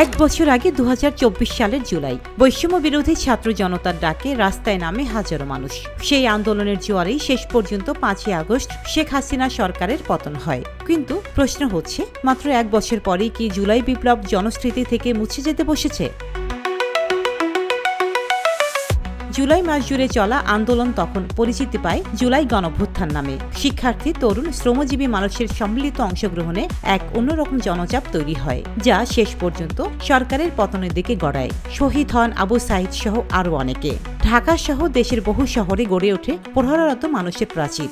এক বছর আগে ২০২৪ সালের জুলাই বৈষম্য বিরোধী ছাত্র জনতার ডাকে রাস্তায় নামে হাজারো মানুষ। সেই আন্দোলনের জোয়ারেই শেষ পর্যন্ত ৫ই আগস্ট শেখ হাসিনা সরকারের পতন হয়। কিন্তু প্রশ্ন হচ্ছে, মাত্র এক বছর পরেই কি জুলাই বিপ্লব জনস্মৃতি থেকে মুছে যেতে বসেছে? জুলাই মাস জুড়ে চলা আন্দোলন তখন পরিচিতি পায় জুলাই গণঅভ্যুত্থান নামে। শিক্ষার্থী, তরুণ, শ্রমজীবী মানুষের সম্মিলিত অংশগ্রহণে এক অন্যরকম জনচাপ তৈরি হয়, যা শেষ পর্যন্ত সরকারের পতনের দিকে গড়ায়। শহীদ হন আবু সাঈদ সহ আরও অনেকে। ঢাকা সহ দেশের বহু শহরে গড়ে ওঠে প্রহরারত মানুষের প্রাচীর।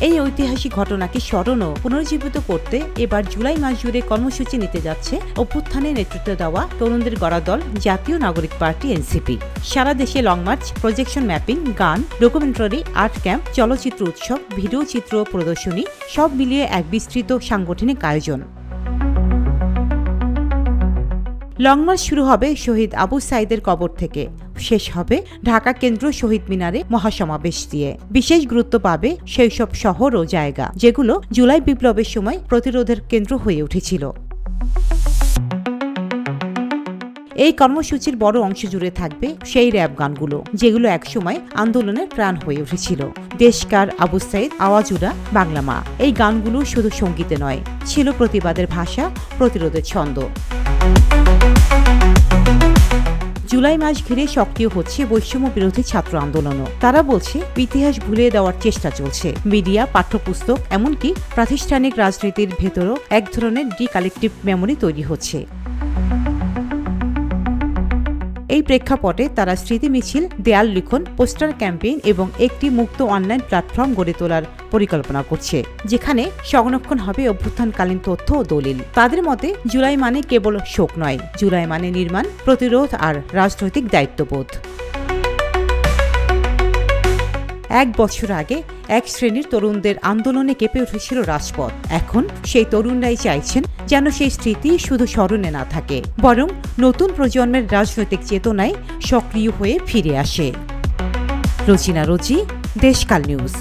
এই ঐতিহাসিক ঘটনাকে স্মরণ ও পুনর্জীবিত করতে এবার জুলাই মাস জুড়ে কর্মসূচি নিতে যাচ্ছে অভ্যুত্থানে নেতৃত্ব দেওয়া তরুণদের গড়া দল জাতীয় নাগরিক পার্টি এনসিপি। সারা দেশে লং মার্চ, প্রজেকশন ম্যাপিং, গান, ডকুমেন্টারি, আর্ট ক্যাম্প, চলচ্চিত্র উৎসব, ভিডিও চিত্র প্রদর্শনী সব মিলিয়ে এক বিস্তৃত সাংগঠনিক আয়োজন। লং মার্চ শুরু হবে শহীদ আবু সাঈদের কবর থেকে, শেষ হবে ঢাকা কেন্দ্র শহীদ মিনারে মহাসমাবেশ দিয়ে। বিশেষ গুরুত্ব পাবে সেই সব শহর ও জায়গা যেগুলো জুলাই বিপ্লবের সময় প্রতিরোধের কেন্দ্র হয়ে উঠেছিল। এই কর্মসূচির বড় অংশ জুড়ে থাকবে সেই র‍্যাপ গানগুলো যেগুলো একসময় আন্দোলনের প্রাণ হয়ে উঠেছিল। দেশকার, আবু সাঈদ, আওয়াজুরা, বাংলা মা, এই গানগুলো শুধু সঙ্গীতে নয়, ছিল প্রতিবাদের ভাষা, প্রতিরোধের ছন্দ। জুলাই মাস ঘিরে সক্রিয় হচ্ছে বৈষম্য বিরোধী ছাত্র আন্দোলনও। তারা বলছে, ইতিহাস ভুলিয়ে দেওয়ার চেষ্টা চলছে। মিডিয়া, পাঠ্যপুস্তক, এমনকি প্রাতিষ্ঠানিক রাজনীতির ভেতরও এক ধরনের কালেকটিভ মেমোরি তৈরি হচ্ছে। এই প্রেক্ষাপটে তারা স্মৃতি মিছিল, দেয়াল লিখন, পোস্টার ক্যাম্পেইন এবং একটি মুক্ত অনলাইন প্ল্যাটফর্ম গড়ে তোলার পরিকল্পনা করছে, যেখানে সংরক্ষণ হবে অভ্যুত্থানকালীন তথ্য ও দলিল। তাদের মতে, জুলাই মানে কেবল শোক নয়, জুলাই মানে নির্মাণ, প্রতিরোধ আর রাজনৈতিক দায়িত্ববোধ। এক বছর আগে এক শ্রেণীর তরুণদের আন্দোলনে কেঁপে উঠেছিল রাজপথ। এখন সেই তরুণরাই চাইছেন যেন সেই স্মৃতি শুধু স্মরণে না থাকে, বরং নতুন প্রজন্মের রাজনৈতিক চেতনায় সক্রিয় হয়ে ফিরে আসে। রোজিনা রোজি, দেশকাল নিউজ।